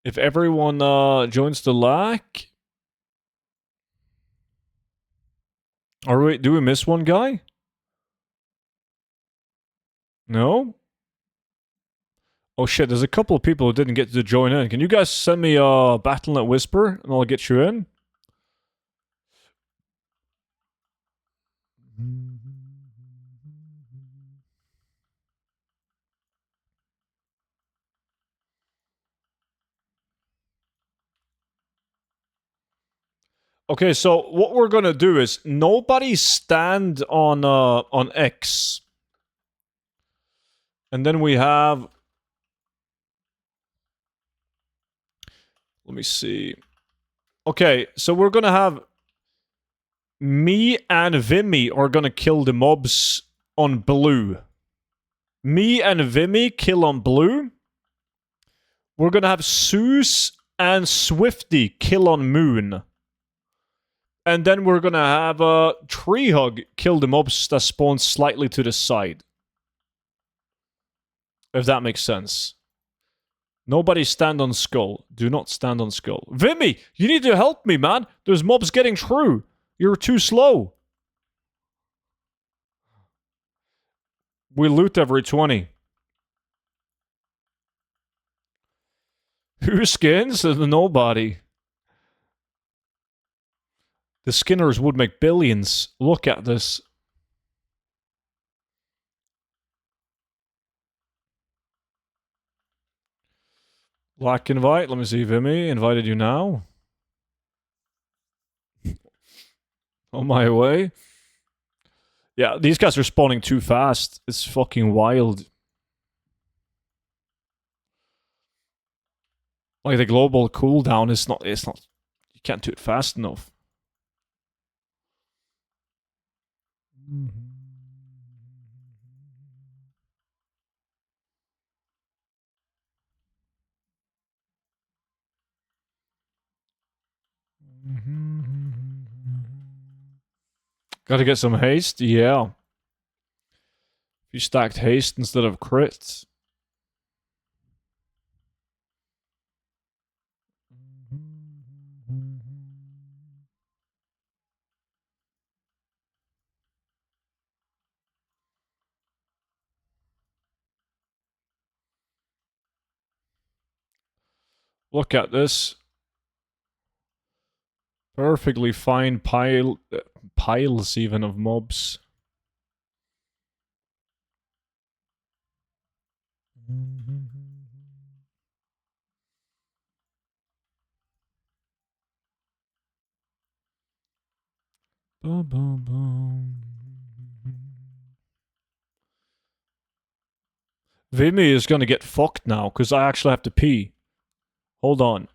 If everyone joins the lack... do we miss one guy? No? Oh shit, there's a couple of people who didn't get to join in. Can you guys send me a Battle.net Whisper and I'll get you in? Okay, so what we're gonna do is nobody stand on X. And then we have... Let me see. Okay, so we're gonna have... Me and Vimy are gonna kill the mobs on blue. Me and Vimy kill on blue. We're gonna have Zeus and Swifty kill on moon. And then we're gonna have Tree Hug kill the mobs that spawn slightly to the side. If that makes sense. Nobody stand on Skull. Do not stand on Skull. Vimy, you need to help me, man. There's mobs getting through. You're too slow. We loot every 20. Who skins? Nobody. The skinners would make billions. Look at this. Black invite. Let me see, Vimy. Invited you now. On my way. Yeah, these guys are spawning too fast. It's fucking wild. Like, the global cooldown is not... You can't do it fast enough. Gotta get some haste? Yeah. If you stacked haste instead of crits. Look at this. Perfectly fine piles even of mobs. Vimy is gonna get fucked now, because I actually have to pee. Hold on.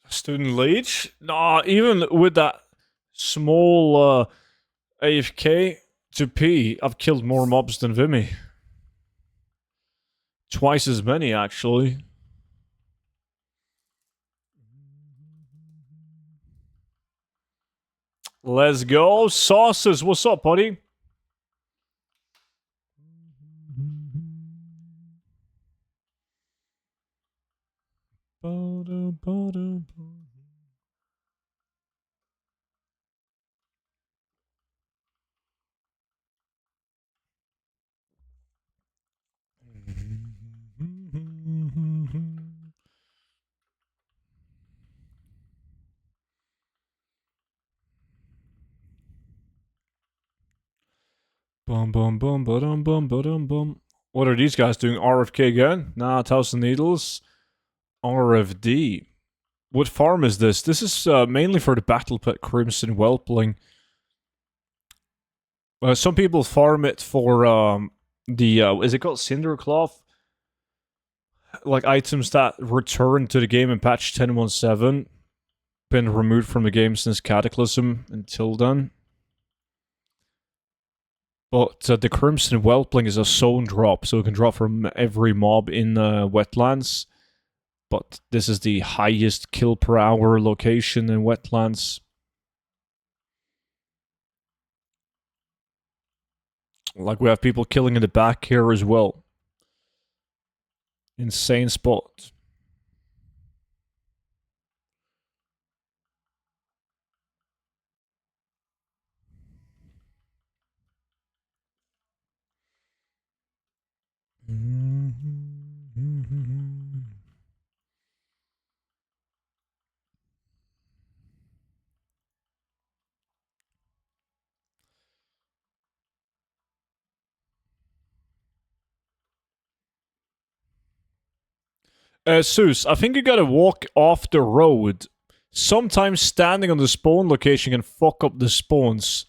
Student leech? Nah, even with that small AFK to P, I've killed more mobs than Vimy. Twice as many, actually. Let's go. Sauces, what's up, buddy? Bum bum bum bum bum bum bum. What are these guys doing? RFK again? Nah, Thousand Needles. RFD. What farm is this? This is mainly for the Battle Pit Crimson Whelpling. Some people farm it for the is it called Cindercloth? Like items that return to the game in patch 10.17, been removed from the game since Cataclysm until then. But the Crimson Whelpling is a zone drop, so it can drop from every mob in wetlands. But this is the highest kill per hour location in wetlands. Like we have people killing in the back here as well. Insane spot. Seuss, I think you gotta walk off the road. Sometimes standing on the spawn location can fuck up the spawns.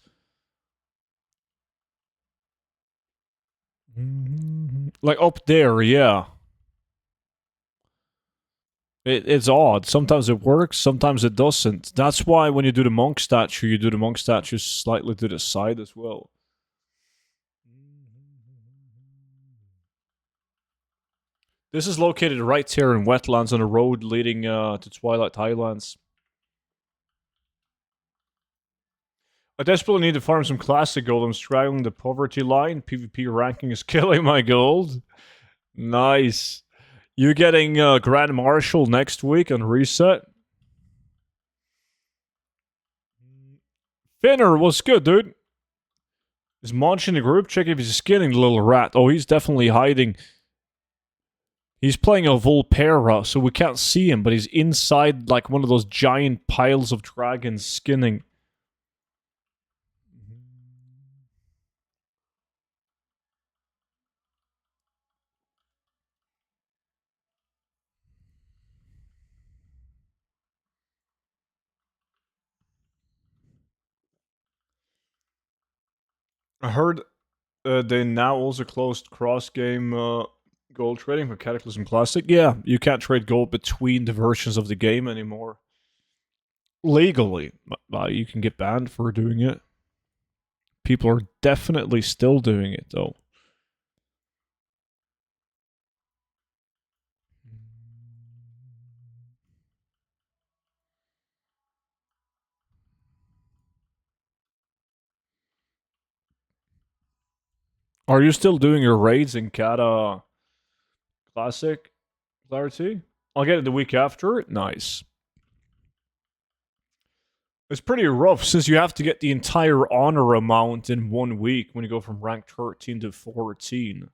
Like up there, yeah. It's odd. Sometimes it works, sometimes it doesn't. That's why when you do the monk statue, you do the monk statue slightly to the side as well. This is located right here in wetlands on a road leading to Twilight Highlands. I desperately need to farm some classic gold. I'm straddling the poverty line. PvP ranking is killing my gold. Nice. You getting Grand Marshal next week on Reset? Finner, what's good, dude? Is Monch in the group? Check if he's skinning the little rat. Oh, he's definitely hiding. He's playing a Volpera, so we can't see him, but he's inside like one of those giant piles of dragons skinning. I heard they now also closed cross-game gold trading for Cataclysm Classic. Yeah, you can't trade gold between the versions of the game anymore. Legally. You can get banned for doing it. People are definitely still doing it, though. Are you still doing your raids in Kata Classic, Clarity? I'll get it the week after. Nice. It's pretty rough since you have to get the entire honor amount in 1 week when you go from rank 13 to 14.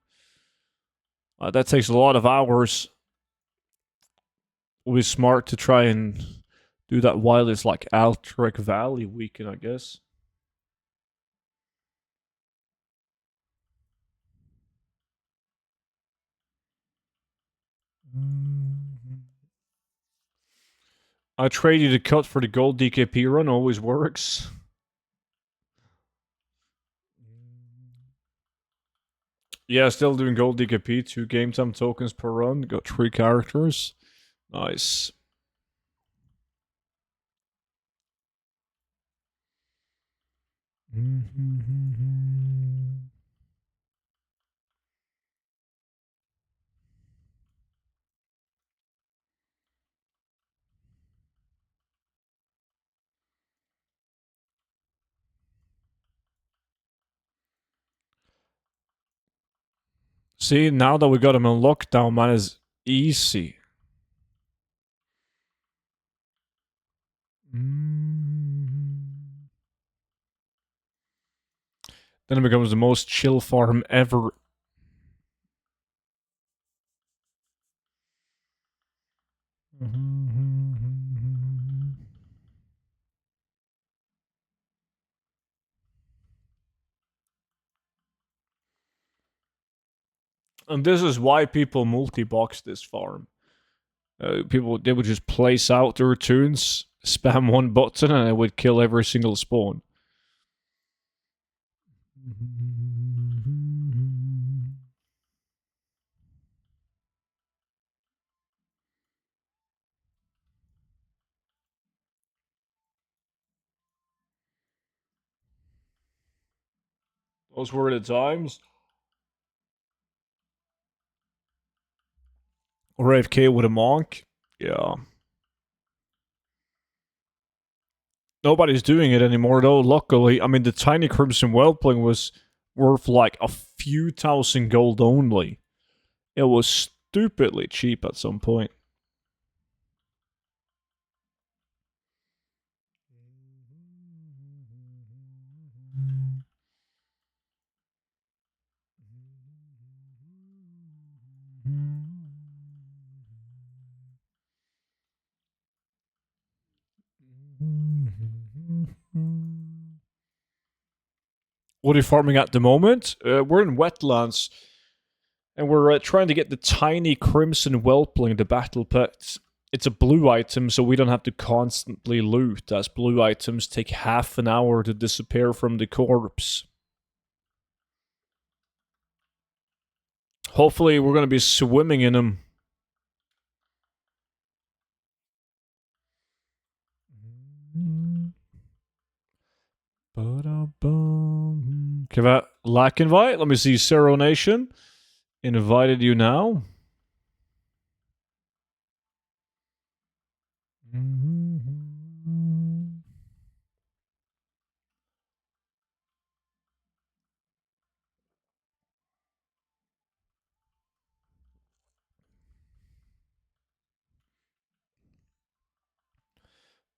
That takes a lot of hours. It'll be smart to try and do that while it's like Altric Valley weekend, I guess. I trade you the cut for the gold DKP run, always works. Yeah, still doing gold DKP, 2 game time tokens per run, got 3 characters. Nice. See, now that we got him in lockdown, man, is easy. Then it becomes the most chill farm ever. And this is why people multi-box this farm. They would just place out their tunes, spam one button, and it would kill every single spawn. Those were the times. Or AFK with a monk. Yeah. Nobody's doing it anymore though, luckily. I mean, the tiny Crimson Whelpling was worth like a few thousand gold only. It was stupidly cheap at some point. What are you farming at the moment? We're in wetlands, and we're trying to get the tiny Crimson Whelpling, the battle pet. It's a blue item, so we don't have to constantly loot, as blue items take half an hour to disappear from the corpse. Hopefully, we're going to be swimming in them. Give a like invite. Let me see. Zero Nation. Invited you now.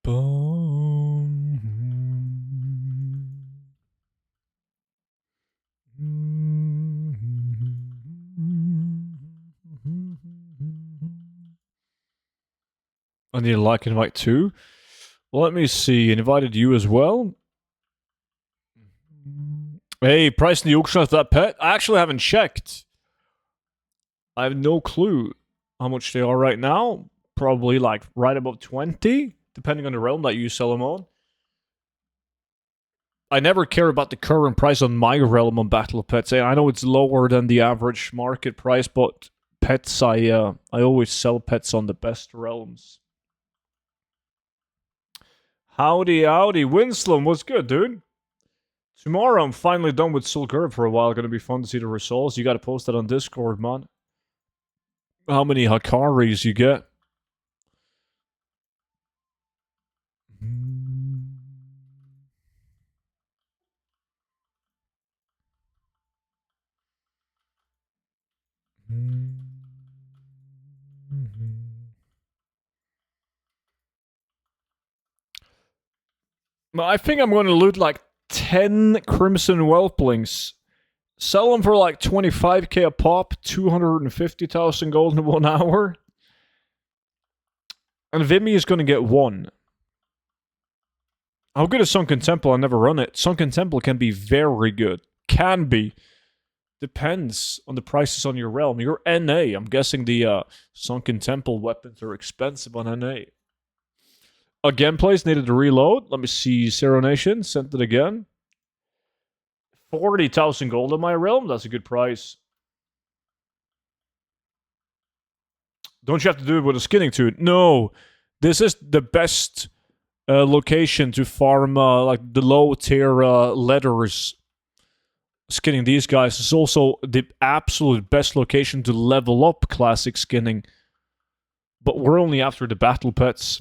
Boom. I need a like invite too. Well, let me see. Invited you as well. Hey, price in the auction of that pet? I actually haven't checked. I have no clue how much they are right now. Probably like right above 20, depending on the realm that you sell them on. I never care about the current price on my realm on Battle Pets. I know it's lower than the average market price, but pets, I always sell pets on the best realms. Howdy, howdy. Winslow, what's good, dude? Tomorrow, I'm finally done with Soul Curve for a while. Gonna be fun to see the results. You gotta post that on Discord, man. How many Hakaris you get? I think I'm going to loot like 10 Crimson Whelplings. Sell them for like 25k a pop, 250,000 gold in 1 hour. And Vimy is going to get 1. How good is Sunken Temple? I never run it. Sunken Temple can be very good. Can be. Depends on the prices on your realm. Your NA. I'm guessing the Sunken Temple weapons are expensive on NA. Again, place needed to reload. Let me see. Zero Nation sent it again. 40,000 gold in my realm. That's a good price. Don't you have to do it with a skinning tune? No. This is the best location to farm like the low tier leathers. Skinning these guys is also the absolute best location to level up classic skinning. But we're only after the battle pets.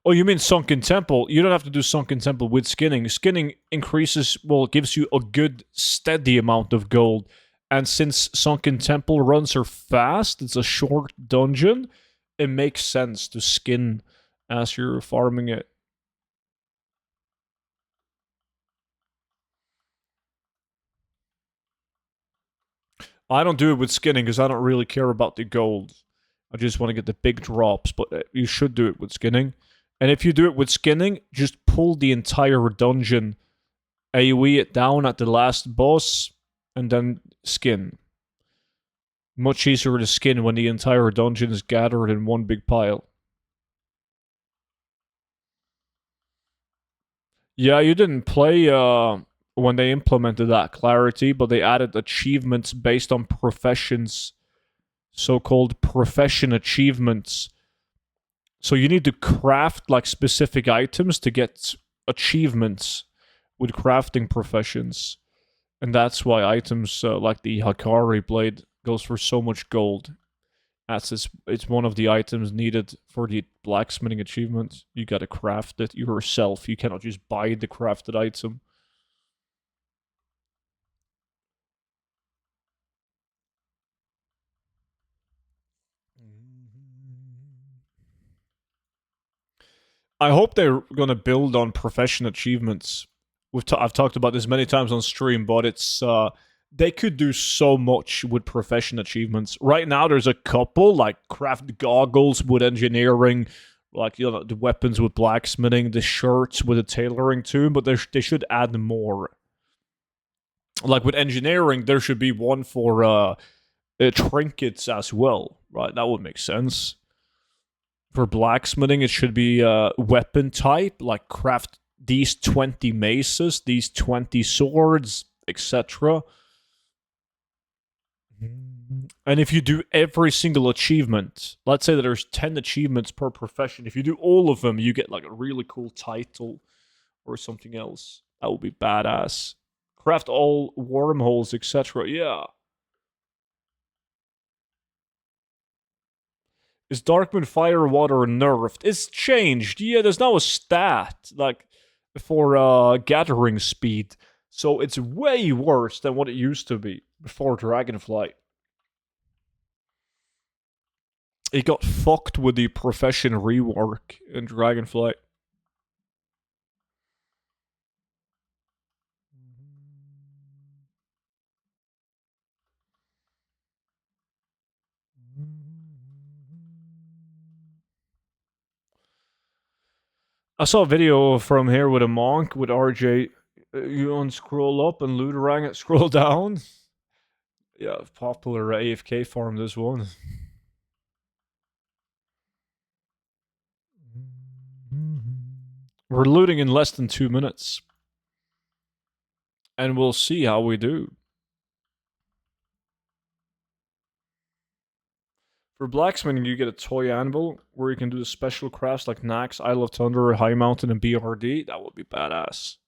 Oh, you mean Sunken Temple? You don't have to do Sunken Temple with skinning. Skinning increases, well, it gives you a good, steady amount of gold. And since Sunken Temple runs are fast, it's a short dungeon, it makes sense to skin as you're farming it. I don't do it with skinning because I don't really care about the gold. I just want to get the big drops, but you should do it with skinning. And if you do it with skinning, just pull the entire dungeon, AoE it down at the last boss, and then skin. Much easier to skin when the entire dungeon is gathered in one big pile. Yeah, you didn't play when they implemented that clarity, but they added achievements based on professions, so-called profession achievements. So you need to craft like specific items to get achievements with crafting professions. And that's why items like the Hakari blade goes for so much gold. It's one of the items needed for the blacksmithing achievement. You gotta craft it yourself. You cannot just buy the crafted item. I hope they're gonna build on profession achievements. I've talked about this many times on stream, but it's they could do so much with profession achievements. Right now, there's a couple like craft goggles with engineering, like the weapons with blacksmithing, the shirts with a tailoring too. But they should add more. Like with engineering, there should be one for trinkets as well, right? That would make sense. For blacksmithing, it should be weapon type, like craft these 20 maces, these 20 swords, etc. And if you do every single achievement, let's say that there's 10 achievements per profession, if you do all of them, you get like a really cool title or something else. That would be badass. Craft all wormholes, etc. Yeah. Is Darkmoon Fire Water nerfed? It's changed. Yeah, there's now a stat like for gathering speed. So it's way worse than what it used to be before Dragonflight. It got fucked with the profession rework in Dragonflight. I saw a video from here with a monk with RJ. You unscroll up and Luderang it, scroll down. Yeah, popular AFK farm, this one. We're looting in less than 2 minutes. And we'll see how we do. For blacksmithing, you get a toy anvil where you can do the special crafts like Nax, Isle of Thunder, High Mountain, and BRD. That would be badass.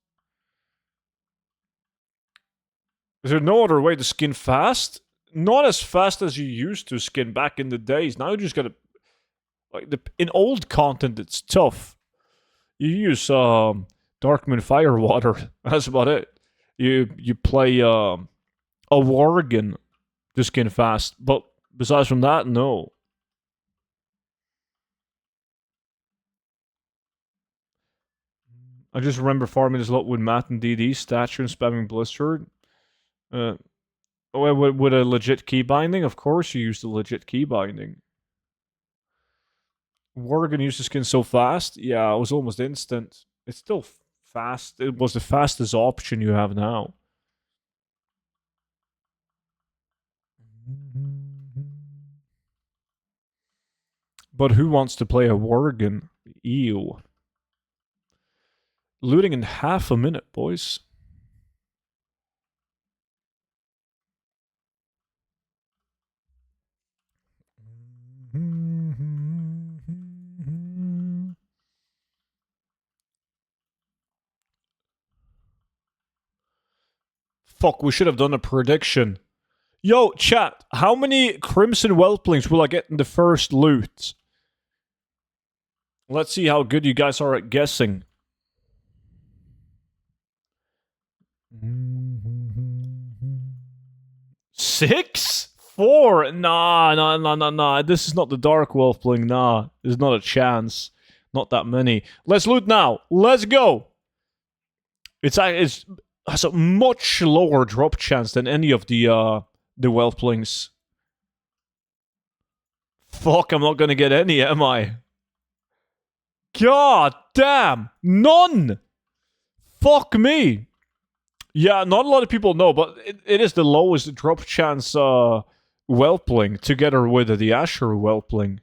Is there no other way to skin fast? Not as fast as you used to skin back in the days. Now you just gotta in old content it's tough. You use Darkmoon Firewater. That's about it. You play a Worgen to skin fast, but besides from that, no. I just remember farming this lot with Matt and DD, statue and spamming Blizzard. With a legit key binding, of course you use the legit key binding. Worgen used to skin so fast. Yeah, it was almost instant. It's still fast. It was the fastest option you have now. But who wants to play a Worgen? Ew. Looting in half a minute, boys. Fuck, we should have done a prediction. Yo, chat, how many Crimson Whelplings will I get in the first loot? Let's see how good you guys are at guessing. Six? Four? Nah. This is not the Dark Whelpling. Nah, there's not a chance. Not that many. Let's loot now. Let's go. It has a much lower drop chance than any of the Whelplings. Fuck, I'm not gonna get any, am I? God damn! None! Fuck me! Yeah, not a lot of people know, but it is the lowest drop chance Whelpling, together with the Asher Whelpling.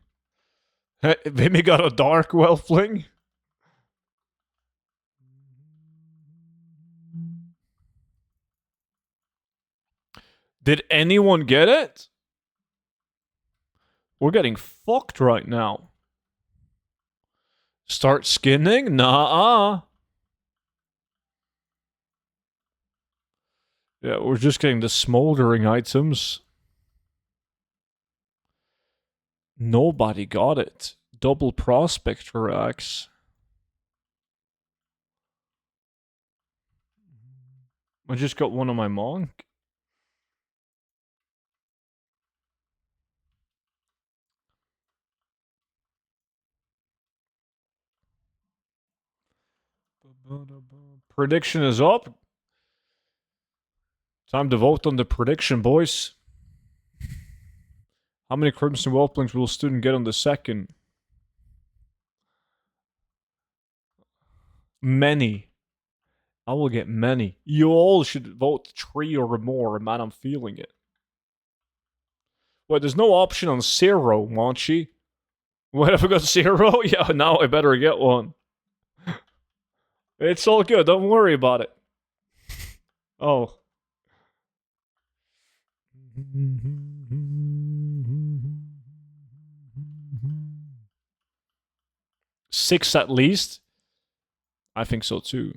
Vimy got a Dark Whelpling? Did anyone get it? We're getting fucked right now. Start skinning? Nah. Yeah, we're just getting the smoldering items. Nobody got it. Double Prospector Axe. I just got one on my monk. Prediction is up. Time to vote on the prediction, boys. How many Crimson Whelplings will a student get on the second? Many. I will get many. You all should vote 3 or more, man. I'm feeling it. Wait, there's no option on 0, Monchi. What, if I got 0? Yeah, now I better get one. It's all good. Don't worry about it. Oh. 6 at least? I think so too.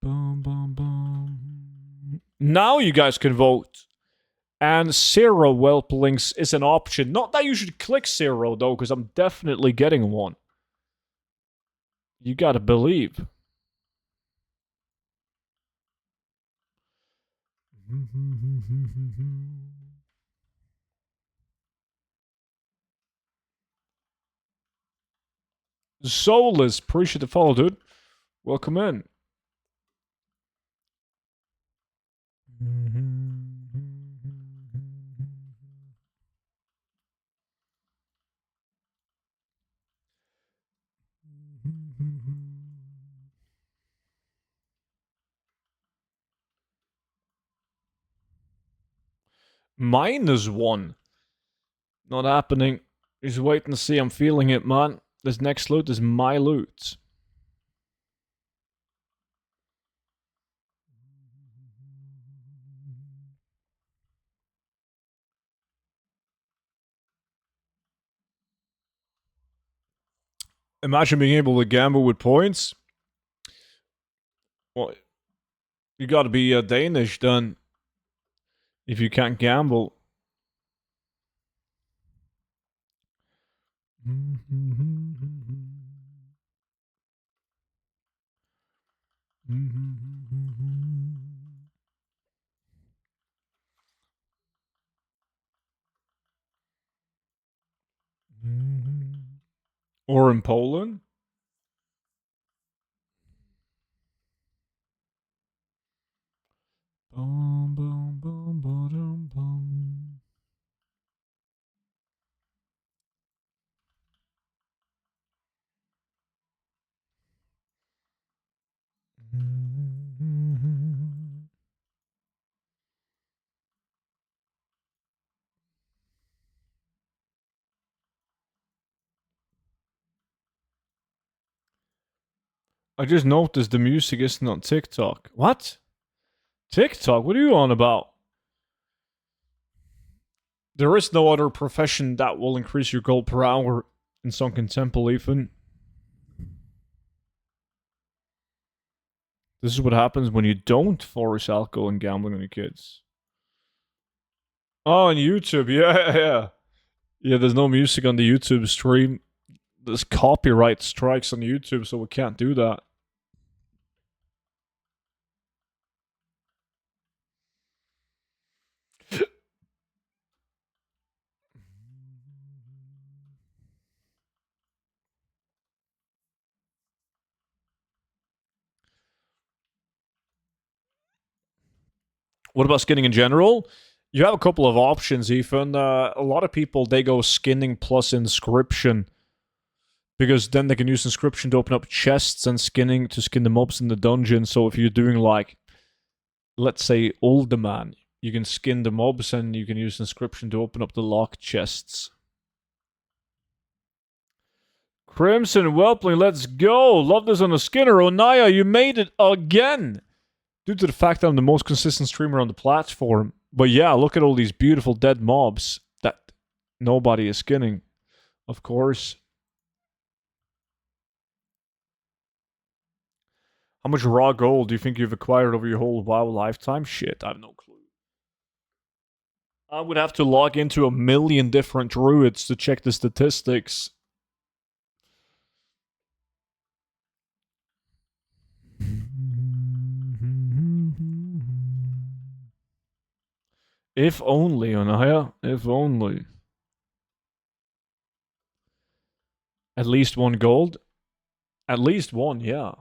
Boom, boom, boom. Now you guys can vote. And 0 Whelplings is an option. Not that you should click 0 though, because I'm definitely getting one. You gotta believe. Soulless, appreciate the follow, dude. Welcome in. -1. Not happening. Just wait and see. I'm feeling it, man. This next loot is my loot. Imagine being able to gamble with points. Well, you gotta be Danish then. If you can't gamble. Or in Poland? Boom, boom, boom, boom, boom. I just noticed the music isn't on TikTok. What? TikTok? What are you on about? There is no other profession that will increase your gold per hour in Sunken Temple, even. This is what happens when you don't force alcohol and gambling on your kids. Oh, on YouTube, yeah. Yeah, there's no music on the YouTube stream. There's copyright strikes on YouTube, so we can't do that. What about skinning in general? You have a couple of options, Ethan. A lot of people, they go skinning plus inscription, because then they can use inscription to open up chests and skinning to skin the mobs in the dungeon. So if you're doing like, let's say, Older Man, you can skin the mobs and you can use inscription to open up the locked chests. Crimson Whelpling, let's go! Love this on the Skinner. Onaya, you made it again! Due to the fact that I'm the most consistent streamer on the platform. But yeah, look at all these beautiful dead mobs that nobody is skinning. Of course. How much raw gold do you think you've acquired over your whole WoW lifetime? Shit, I have no clue. I would have to log into a million different druids to check the statistics. If only, Anaya. If only. At least one gold? At least one, yeah.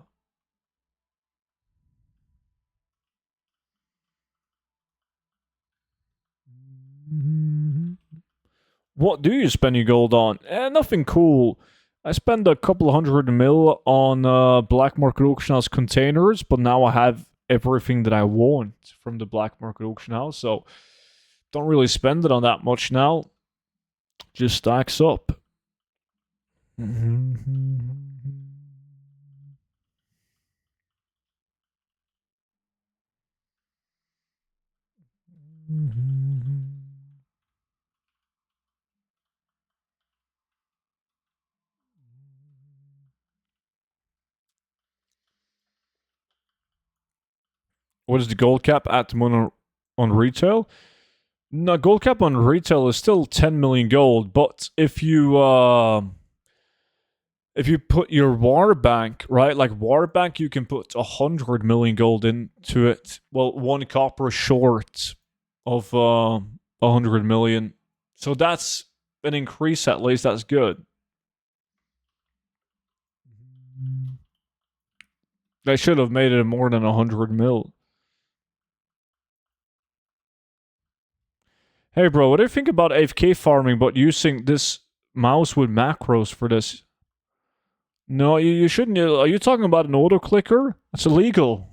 What do you spend your gold on? Nothing cool. I spend a couple hundred mil on black market auction house containers, but now I have everything that I want from the black market auction house, so don't really spend it on that much now. Just stacks up. What is the gold cap at the moment on retail? No, gold cap on retail is still 10 million gold, but if you put your war bank, right, like war bank, you can put 100 million gold into it. Well, one copper short of 100 million. So that's an increase, at least. That's good. They should have made it more than 100 mil. Hey, bro, what do you think about AFK farming, but using this mouse with macros for this? No, you shouldn't. Are you talking about an auto clicker? That's illegal.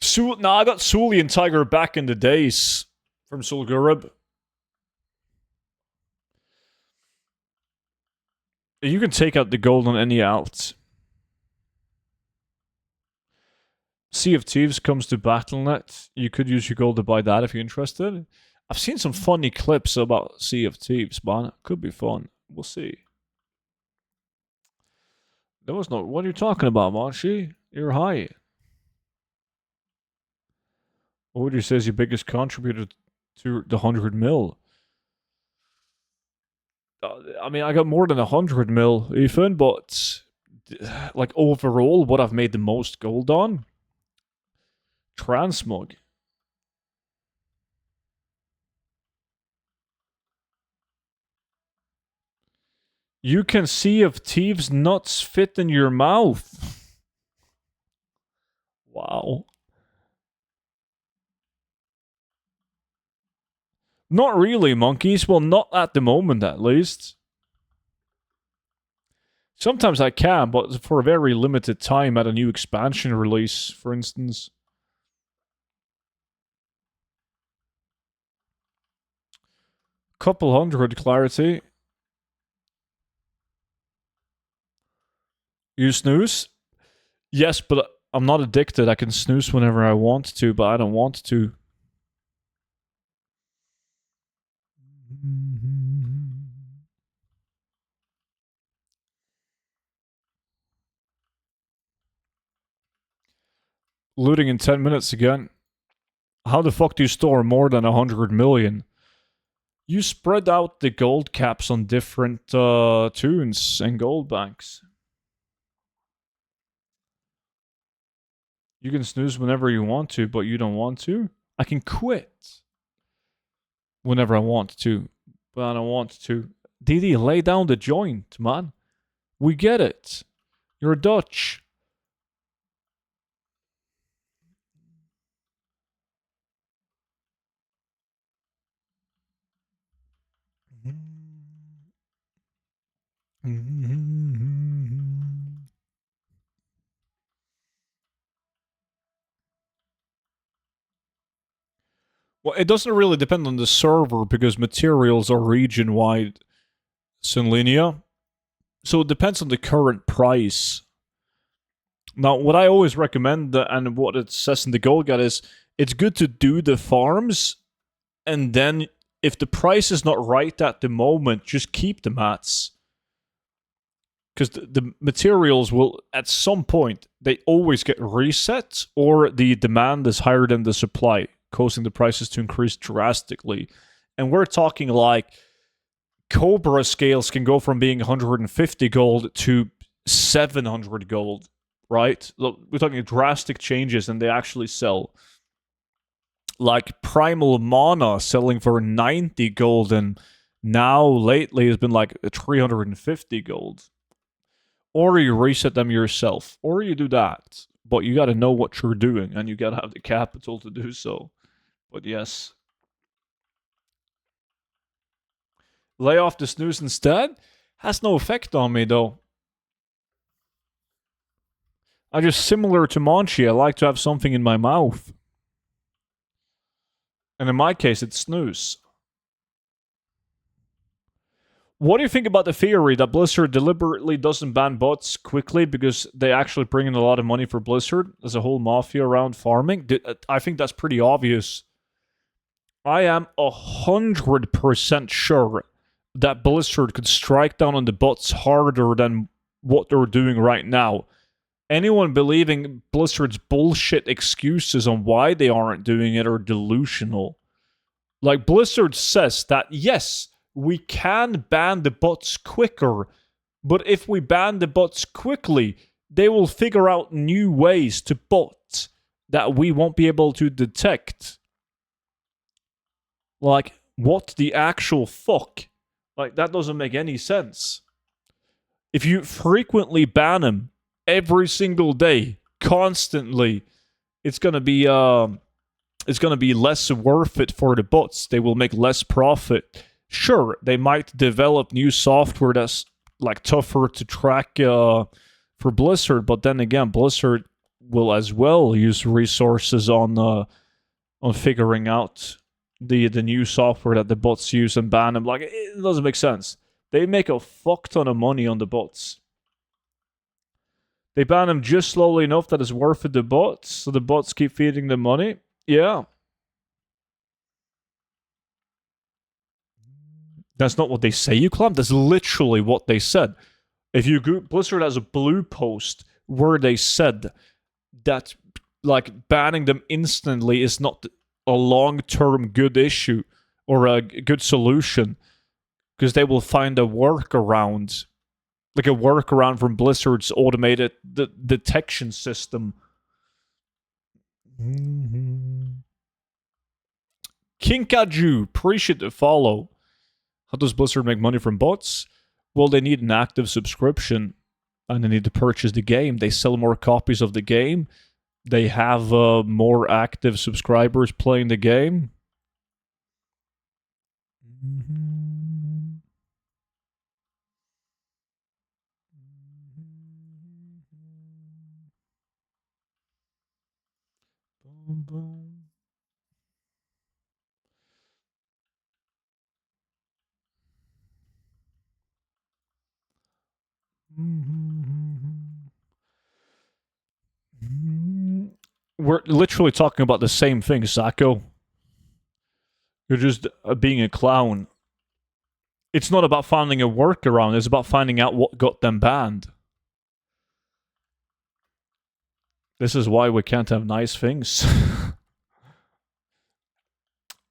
I got Sulian Tiger back in the days from Sulgurub. You can take out the gold on any alt. Sea of Thieves comes to Battle.net. You could use your gold to buy that if you're interested. I've seen some funny clips about Sea of Thieves, man. Could be fun. We'll see. There was no. What are you talking about, Monchi? You're high. What would you say is your biggest contributor to the 100 mil? I mean, I got more than 100 mil, Ethan, but like overall, what I've made the most gold on? Transmog. You can see if Thieves' nuts fit in your mouth. Wow. Not really, monkeys. Well, not at the moment, at least. Sometimes I can, but for a very limited time at a new expansion release, for instance. Couple hundred clarity. You snooze? Yes, but I'm not addicted. I can snooze whenever I want to, but I don't want to. Looting in 10 minutes again. How the fuck do you store more than 100 million? You spread out the gold caps on different tunes and gold banks. You can snooze whenever you want to, but you don't want to? I can quit whenever I want to, but I don't want to. Didi, lay down the joint, man. We get it. You're Dutch. Well, it doesn't really depend on the server because materials are region-wide Synlinia. So it depends on the current price. Now, what I always recommend and what it says in the gold guide is it's good to do the farms, and then if the price is not right at the moment, just keep the mats. Because the materials will, at some point, they always get reset, or the demand is higher than the supply, causing the prices to increase drastically. And we're talking like Cobra scales can go from being 150 gold to 700 gold, right? We're talking drastic changes, and they actually sell. Like Primal Mana selling for 90 gold, and now lately has been like 350 gold. Or you reset them yourself, or you do that. But you gotta know what you're doing, and you gotta have the capital to do so. But yes. Lay off the snooze instead? Has no effect on me, though. I just, similar to Monchi, I like to have something in my mouth. And in my case, it's snooze. What do you think about the theory that Blizzard deliberately doesn't ban bots quickly because they actually bring in a lot of money for Blizzard as a whole mafia around farming? I think that's pretty obvious. I am 100% sure that Blizzard could strike down on the bots harder than what they're doing right now. Anyone believing Blizzard's bullshit excuses on why they aren't doing it are delusional. Like, Blizzard says that, yes, we can ban the bots quicker, but if we ban the bots quickly, they will figure out new ways to bot that we won't be able to detect. Like, what the actual fuck? Like, that doesn't make any sense. If you frequently ban them every single day, constantly, it's gonna be less worth it for the bots. They will make less profit. Sure, they might develop new software that's like tougher to track for Blizzard, but then again, Blizzard will as well use resources on figuring out the new software that the bots use and ban them. Like, it doesn't make sense. They make a fuck ton of money on the bots. They ban them just slowly enough that it's worth it to the bots, so the bots keep feeding them money. Yeah. That's not what they say, you clam. That's literally what they said. If you go, Blizzard has a blue post where they said that, like, banning them instantly is not a long-term good issue or a good solution, because they will find a workaround, like a workaround from Blizzard's automated detection system. Kinkaju, appreciate the follow. How does Blizzard make money from bots? Well, they need an active subscription, and they need to purchase the game. They sell more copies of the game. They have more active subscribers playing the game. Boom, boom. We're literally talking about the same thing, Sako. You're just being a clown. It's not about finding a workaround, it's about finding out what got them banned. This is why we can't have nice things.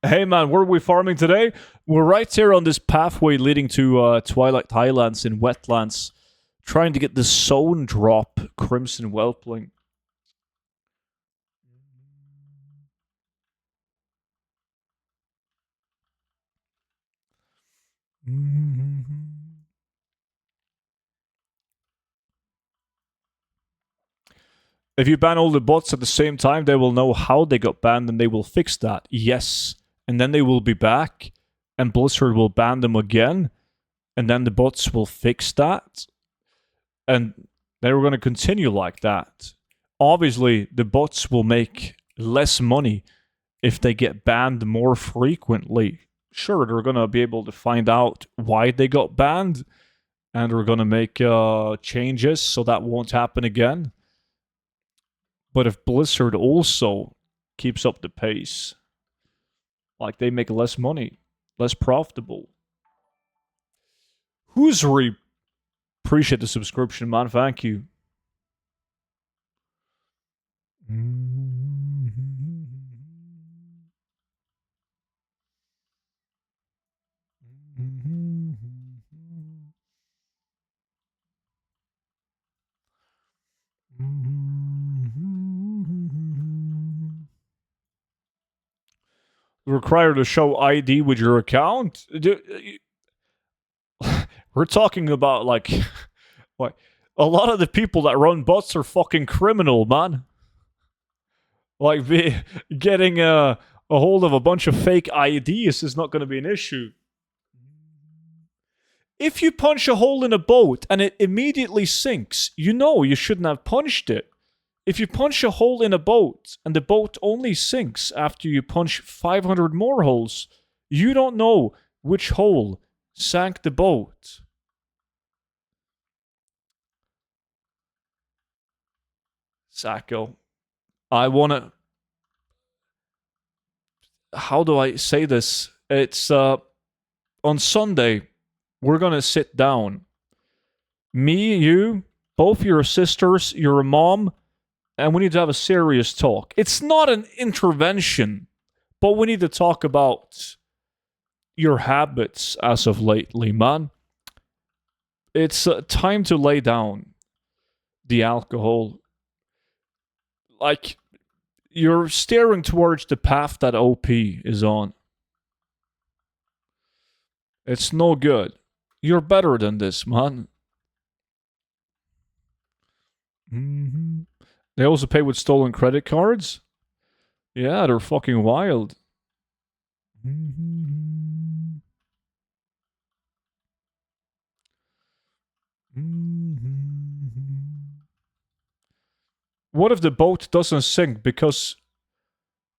Hey man, where are we farming today? We're right here on this pathway leading to Twilight Highlands in wetlands, trying to get the zone drop Crimson Whelpling. If you ban all the bots at the same time, they will know how they got banned and they will fix that. Yes. And then they will be back and Blizzard will ban them again. And then the bots will fix that. And they were going to continue like that. Obviously, the bots will make less money if they get banned more frequently. Sure, they're going to be able to find out why they got banned. And they're going to make changes so that won't happen again. But if Blizzard also keeps up the pace, like they make less money, less profitable. Who's appreciate the subscription, man? Thank you. Required to show ID with your account? We're talking about like what? A lot of the people that run bots are fucking criminal, man. Like getting a hold of a bunch of fake IDs is not going to be an issue. If you punch a hole in a boat and it immediately sinks, you know you shouldn't have punched it. If you punch a hole in a boat and the boat only sinks after you punch 500 more holes, you don't know which hole sank the boat. Sacco. I want to... How do I say this? It's, on Sunday, we're going to sit down. Me, you, both your sisters, your mom, and we need to have a serious talk. It's not an intervention, but we need to talk about your habits as of lately, man. It's time to lay down the alcohol. Like, you're steering towards the path that OP is on. It's no good. You're better than this, man. Mm-hmm. They also pay with stolen credit cards? Yeah, they're fucking wild. Mm-hmm. Mm-hmm. What if the boat doesn't sink because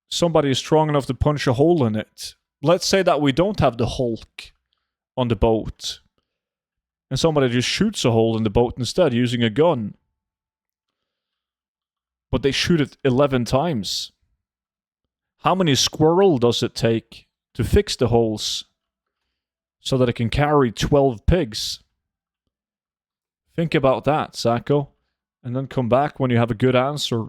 somebody is strong enough to punch a hole in it? Let's say that we don't have the Hulk on the boat, and somebody just shoots a hole in the boat instead using a gun. But they shoot it 11 times. How many squirrel does it take to fix the holes so that it can carry 12 pigs? Think about that, Sacco. And then come back when you have a good answer.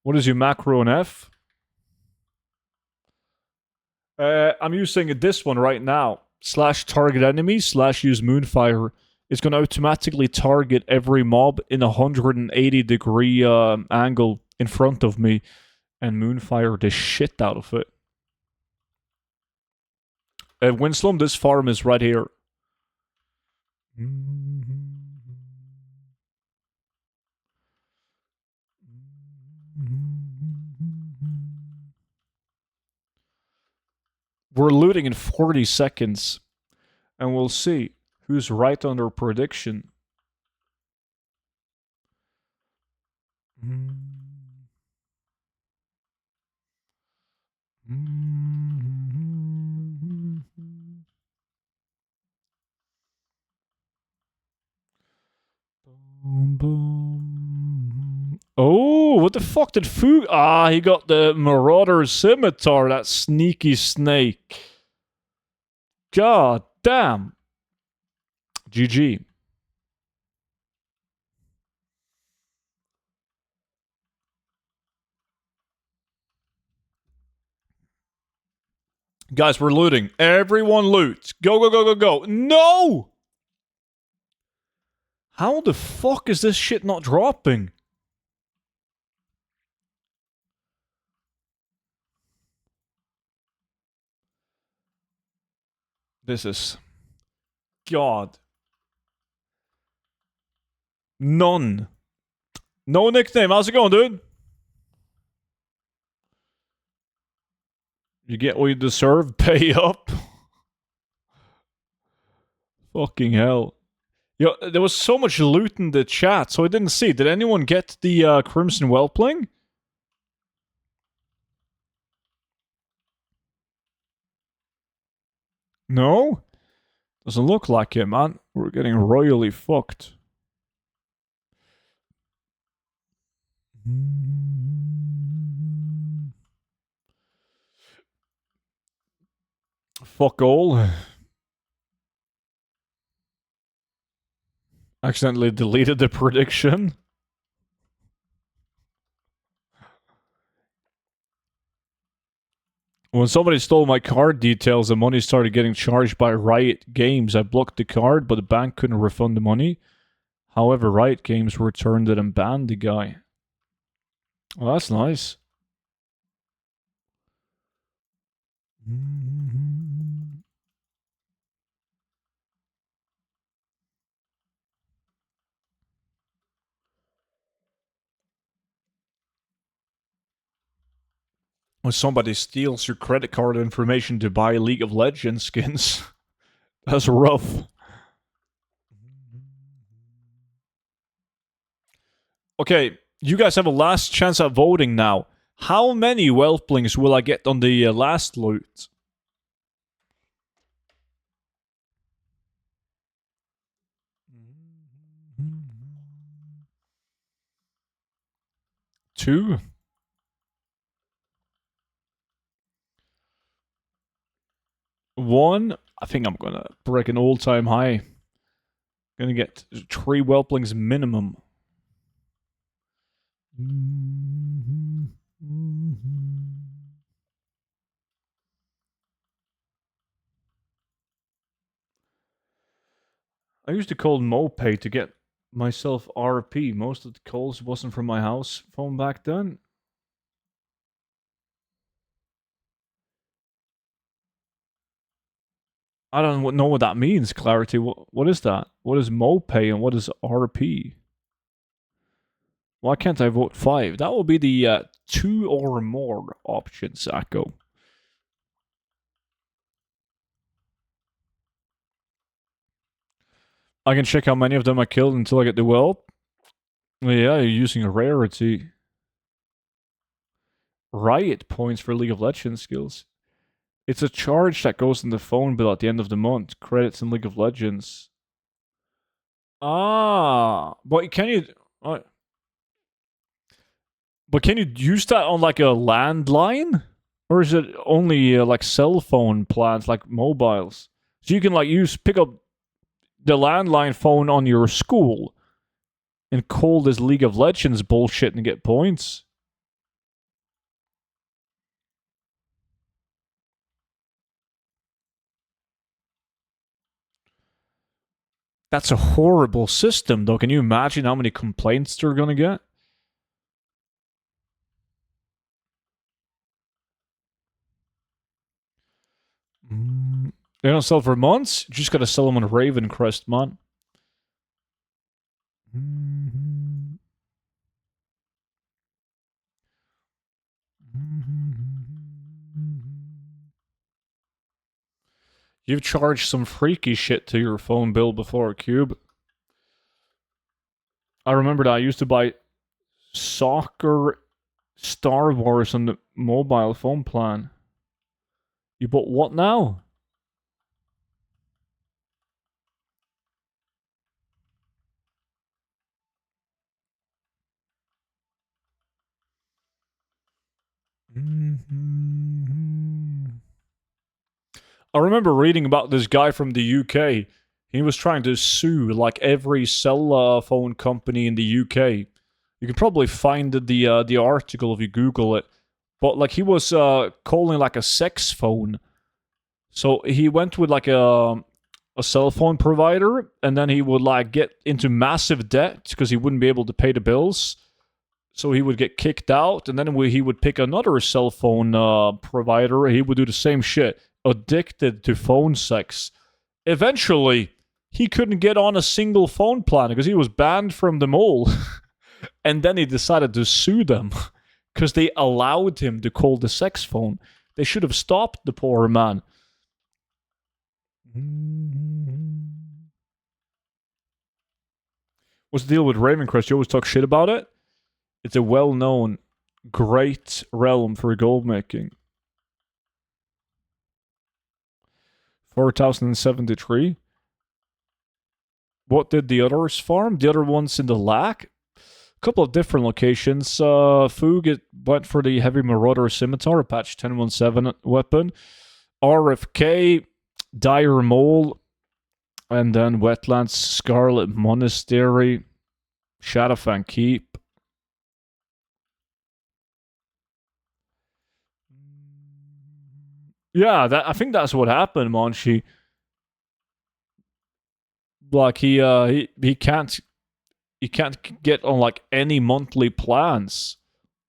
What is your macro in F? I'm using this one right now. /target enemy /use Moonfire. It's going to automatically target every mob in a 180-degree angle in front of me and Moonfire the shit out of it. Winslow, this farm is right here. We're looting in 40 seconds. And we'll see who's right on their prediction. Boom, boom. Oh, what the fuck did Fu... Ah, he got the Marauder Scimitar, that sneaky snake. God damn. GG. Guys, we're looting. Everyone loot. Go, go, go, go, go. No! How the fuck is this shit not dropping? This is... God. None. No nickname. How's it going, dude? You get what you deserve. Pay up. Fucking hell. Yo, there was so much loot in the chat, so I didn't see. Did anyone get the Crimson Whelpling? No? Doesn't look like it, man. We're getting royally fucked. Fuck all. Accidentally deleted the prediction. When somebody stole my card details, the money started getting charged by Riot Games. I blocked the card, but the bank couldn't refund the money. However, Riot Games returned it and banned the guy. Well, that's nice. When somebody steals your credit card information to buy League of Legends skins, that's rough. Okay, you guys have a last chance at voting now. How many Whelplings will I get on the last loot? Two? One? I think I'm gonna break an all-time high. Gonna get 3 Whelplings minimum. I used to call Mopay to get myself RP. Most of the calls wasn't from my house phone back then. I don't know what that means, Clarity. What is that? What is Mopay and what is RP? Why can't I vote 5? That will be the 2 or more option, Sacco. I can check how many of them I killed until I get the whelp. Yeah, you're using a rarity. Riot points for League of Legends skills. It's a charge that goes in the phone bill at the end of the month. Credits in League of Legends. Ah, but can you... but can you use that on like a landline? Or is it only like cell phone plans, like mobiles? So you can like pick up the landline phone on your school and call this League of Legends bullshit and get points. That's a horrible system, though. Can you imagine how many complaints they're gonna get? They don't sell for months? You just gotta sell them on Raven Crest, man. You've charged some freaky shit to your phone bill before, Cube. I remember that I used to buy soccer Star Wars on the mobile phone plan. You bought what now? I remember reading about this guy from the UK. He was trying to sue like every cell phone company in the UK. You can probably find the article if you Google it. But like he was calling like a sex phone. So he went with like a cell phone provider, and then he would like get into massive debt because he wouldn't be able to pay the bills. So he would get kicked out, and then he would pick another cell phone provider. He would do the same shit. Addicted to phone sex. Eventually, he couldn't get on a single phone plan because he was banned from them all. And then he decided to sue them because they allowed him to call the sex phone. They should have stopped the poor man. What's the deal with Ravencrest? You always talk shit about it? It's a well-known, great realm for gold making. 4,073. What did the others farm? The other ones in the lack? A couple of different locations. Foog went for the Heavy Marauder Scimitar, patch 10.17 weapon. RFK, Dire Mole, and then Wetlands, Scarlet Monastery, Shadowfang Keep. Yeah, I think that's what happened, Monchi. Like he can't get on like any monthly plans,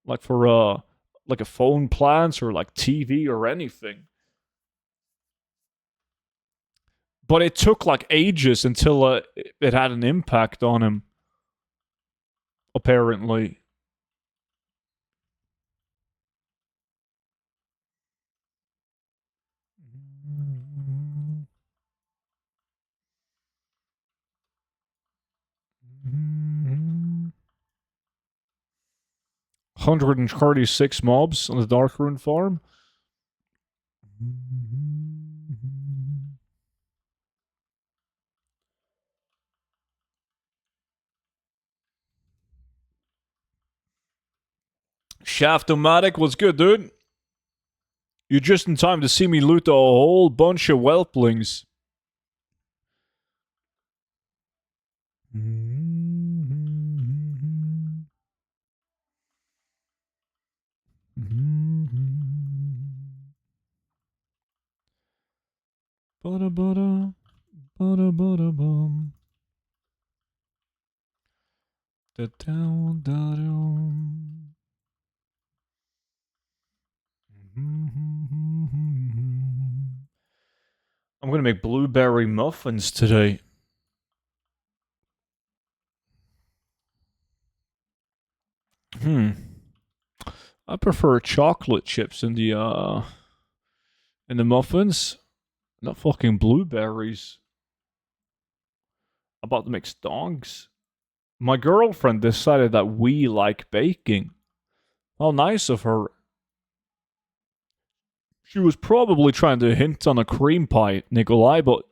like for like a phone plans or like TV or anything. But it took like ages until it had an impact on him. Apparently. Mm-hmm. 136 mobs on the Darkruin farm. Shaft-O-Matic, what's good, dude? You're just in time to see me loot a whole bunch of Whelplings. Ba-da-ba-da, ba-da-ba-da-bum. Da-down-da-dum. I'm gonna make blueberry muffins today. I prefer chocolate chips in the muffins, not fucking blueberries. I'm about to make stonks. My girlfriend decided that we like baking. How nice of her. She was probably trying to hint on a cream pie, Nikolai, but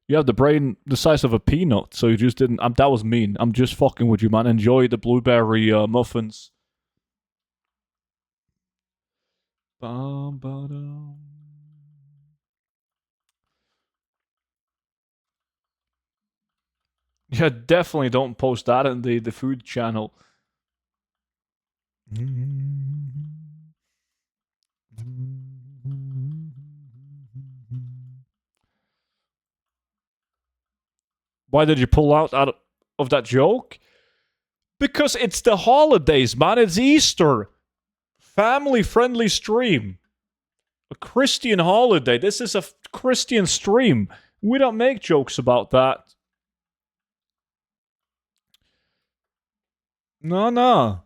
you have the brain the size of a peanut, so you just didn't. That was mean. I'm just fucking with you, man. Enjoy the blueberry muffins. Yeah, definitely don't post that in the food channel. Why did you pull out of that joke? Because it's the holidays, man. It's Easter. Family-friendly stream. A Christian holiday. This is a Christian stream. We don't make jokes about that. No.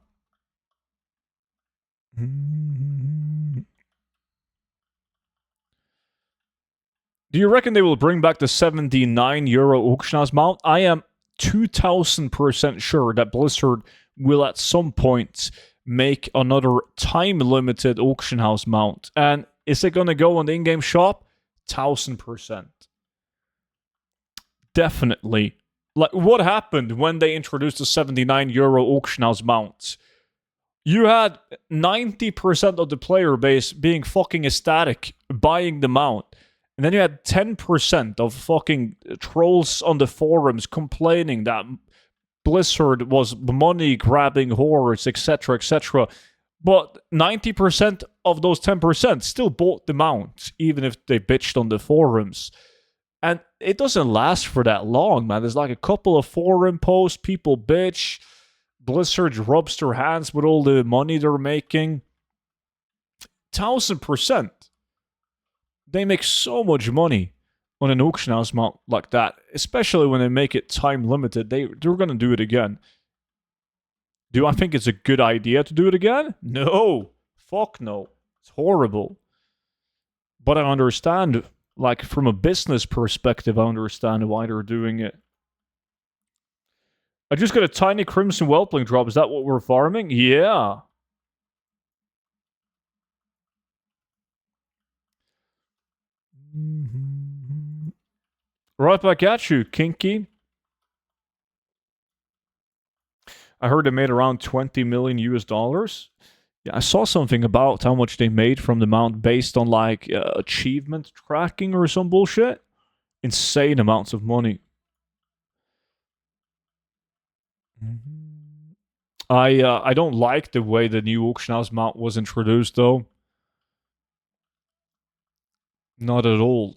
Do you reckon they will bring back the €79 auction house mount? I am 2000% sure that Blizzard will at some point make another time-limited auction house mount. And is it going to go on the in-game shop? 1000%. Definitely. Like, what happened when they introduced the €79 auction house mount? You had 90% of the player base being fucking ecstatic, buying the mount. And then you had 10% of fucking trolls on the forums complaining that Blizzard was money grabbing whores, etc., etc. But 90% of those 10% still bought the mount, even if they bitched on the forums. And it doesn't last for that long, man. There's like a couple of forum posts, people bitch. Blizzard rubs their hands with all the money they're making. 1000%. They make so much money on an auction house mount like that, especially when they make it time limited. They're going to do it again. Do I think it's a good idea to do it again? No. Fuck no. It's horrible. But I understand, like, from a business perspective, I understand why they're doing it. I just got a tiny Crimson Whelpling drop. Is that what we're farming? Yeah. Right back at you, Kinky. I heard they made around 20 million US dollars. Yeah, I saw something about how much they made from the mount based on like achievement tracking or some bullshit. Insane amounts of money. I don't like the way the new auction house mount was introduced though. Not at all.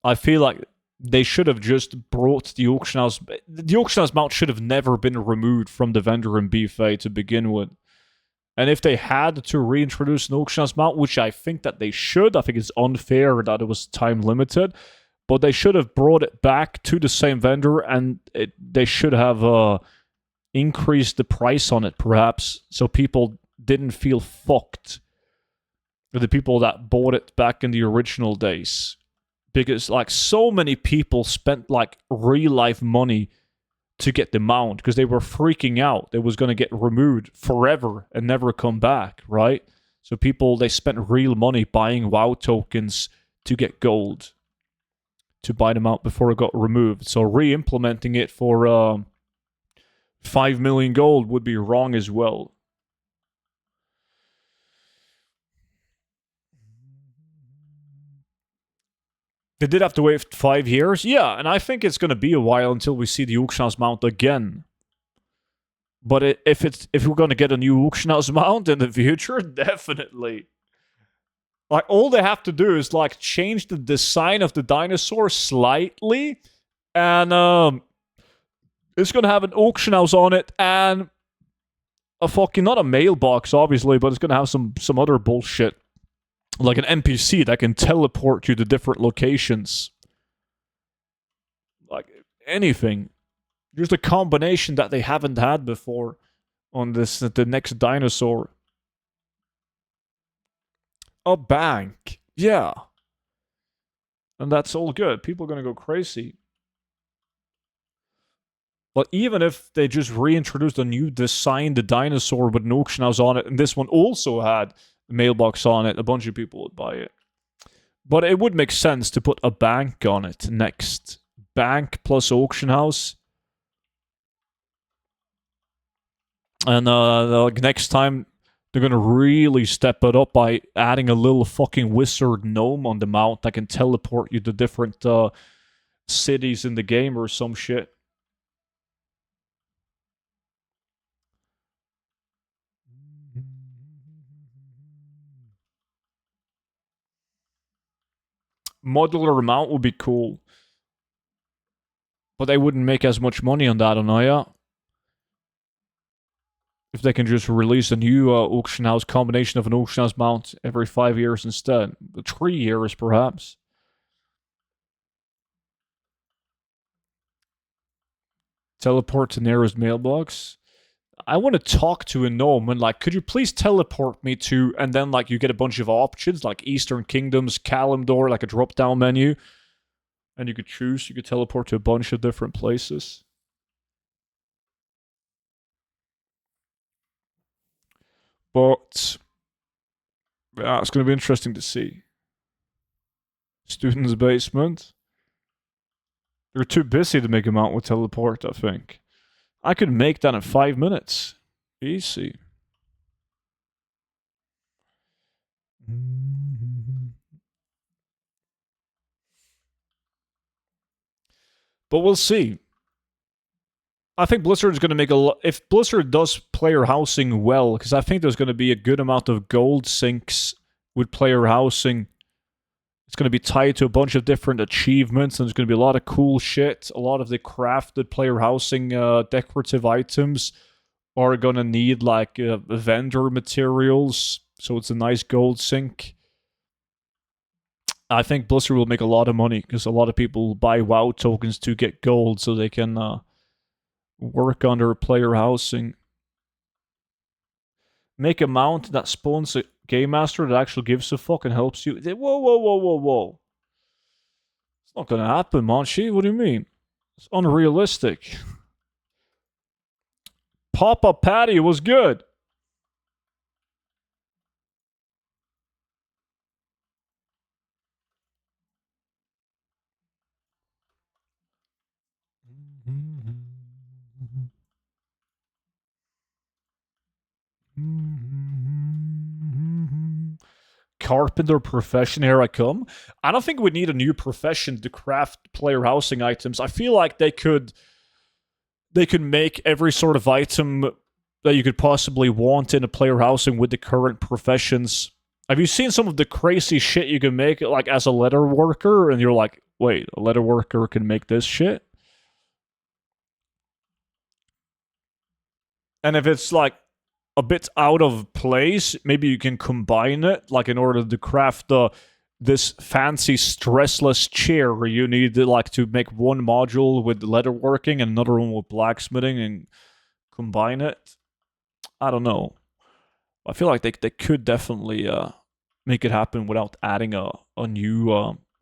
I feel like they should have just brought the auction house. The auction house mount should have never been removed from the vendor in BFA to begin with. And if they had to reintroduce an auction house mount, which I think that they should, I think it's unfair that it was time limited, but they should have brought it back to the same vendor, and they should have increased the price on it, perhaps, so people didn't feel fucked. The people that bought it back in the original days. Because, like, so many people spent, like, real-life money to get the mount because they were freaking out. It was going to get removed forever and never come back, right? So people, they spent real money buying WoW tokens to get gold to buy them out before it got removed. So re-implementing it for 5 million gold would be wrong as well. They did have to wait 5 years? Yeah, and I think it's going to be a while until we see the auction house mount again. But if we're going to get a new auction house mount in the future, definitely. Like, all they have to do is, like, change the design of the dinosaur slightly, and it's going to have an auction house on it, and a fucking, not a mailbox, obviously, but it's going to have some other bullshit. Like an NPC that can teleport you to different locations. Like, anything. Just a combination that they haven't had before on the next dinosaur. A bank. Yeah. And that's all good. People are going to go crazy. But even if they just reintroduced a new designed dinosaur with an auction house on it, and this one also had a mailbox on it, a bunch of people would buy it. But it would make sense to put a bank on it next. Bank plus auction house. And like next time, they're going to really step it up by adding a little fucking wizard gnome on the mount that can teleport you to different cities in the game or some shit. Modular mount would be cool. But they wouldn't make as much money on that, Anaya. If they can just release a new auction house combination of an auction house mount every 5 years instead. 3 years, perhaps. Teleport to nearest mailbox. I want to talk to a gnome and, like, could you please teleport me to, and then, like, you get a bunch of options, like Eastern Kingdoms, Kalimdor, like a drop-down menu. And you could choose, you could teleport to a bunch of different places. But yeah, it's going to be interesting to see. Student's basement. They're too busy to make a mount with teleport, I think. I could make that in 5 minutes. Easy. But we'll see. I think Blizzard's going to make a lot. If Blizzard does player housing well, because I think there's going to be a good amount of gold sinks with player housing. It's going to be tied to a bunch of different achievements, and there's going to be a lot of cool shit. A lot of the crafted player housing decorative items are going to need like vendor materials, so it's a nice gold sink. I think Blizzard will make a lot of money because a lot of people buy WoW tokens to get gold so they can work on their player housing. Make a mount that spawns a game master that actually gives a fuck and helps you. Whoa. It's not gonna happen, Monchi. What do you mean? It's unrealistic. Pop-Up Patty was good. Carpenter profession, here I come. I don't think we need a new profession to craft player housing items. I feel like they could make every sort of item that you could possibly want in a player housing with the current professions. Have you seen some of the crazy shit you can make, like as a leather worker, and you're like, wait, a leather worker can make this shit? And if it's like a bit out of place, maybe you can combine it, like in order to craft this fancy stressless chair. You need to make one module with leatherworking and another one with blacksmithing and combine it. I don't know. I feel like they could definitely make it happen without adding a new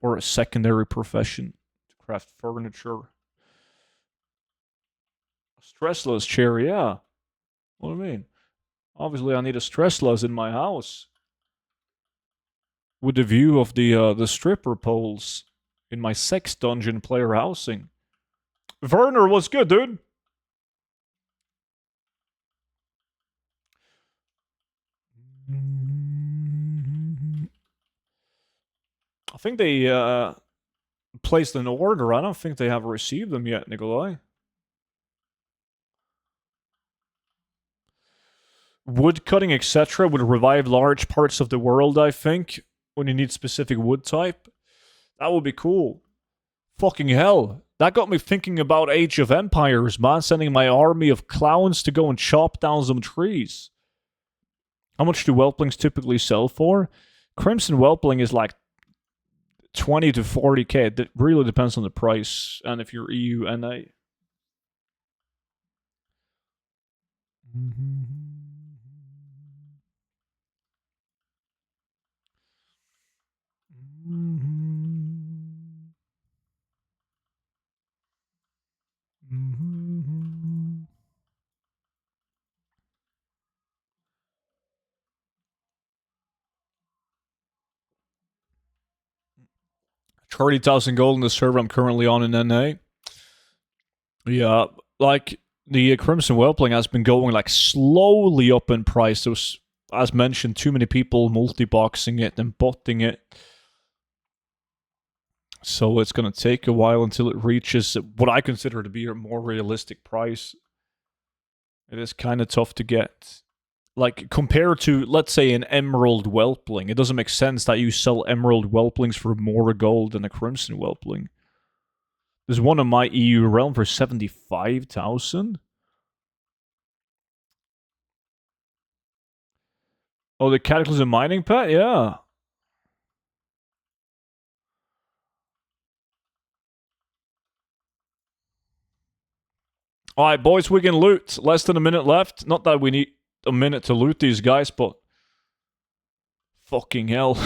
or a secondary profession to craft furniture. A stressless chair, yeah. What do you mean? Obviously, I need a stressless in my house. With the view of the stripper poles in my sex dungeon player housing. Werner was good, dude. I think they placed an order. I don't think they have received them yet, Nikolai. Wood cutting, etc. would revive large parts of the world, I think, when you need specific wood type. That would be cool. Fucking hell. That got me thinking about Age of Empires, man. Sending my army of clowns to go and chop down some trees. How much do Whelplings typically sell for? Crimson Whelpling is like 20 to 40k. It really depends on the price and if you're EU, NA. $30,000 gold in the server I'm currently on in NA. Yeah, like the Crimson Whelpling has been going like slowly up in price. There was, as mentioned, too many people multi-boxing it and botting it. So it's going to take a while until it reaches what I consider to be a more realistic price. It is kind of tough to get. Like, compared to, let's say, an Emerald Whelpling, it doesn't make sense that you sell Emerald Whelplings for more gold than a Crimson Whelpling. There's one in my EU realm for 75,000. Oh, the Cataclysm Mining Pet? Yeah. Alright, boys, we can loot. Less than a minute left. Not that we need a minute to loot these guys, but... Fucking hell.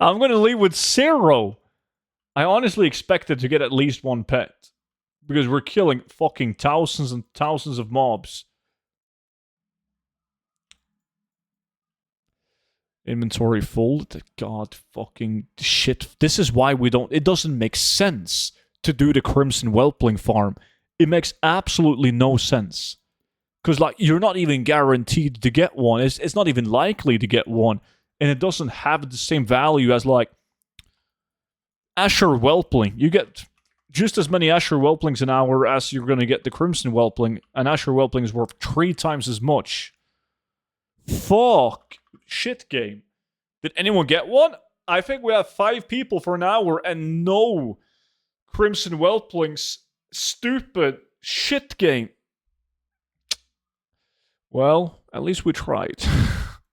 I'm gonna leave with 0. I honestly expected to get at least one pet. Because we're killing fucking thousands and thousands of mobs. Inventory full. God fucking shit. This is why we don't... It doesn't make sense to do the Crimson Whelpling farm. It makes absolutely no sense. Because, like, you're not even guaranteed to get one. It's not even likely to get one. And it doesn't have the same value as, like, Asher Whelpling. You get just as many Asher Whelplings an hour as you're going to get the Crimson Whelpling, and Asher Whelpling is worth 3 times as much. Fuck. Shit game. Did anyone get one? I think we have 5 people for an hour and no Crimson Whelplings. Stupid shit game. Well, at least we tried.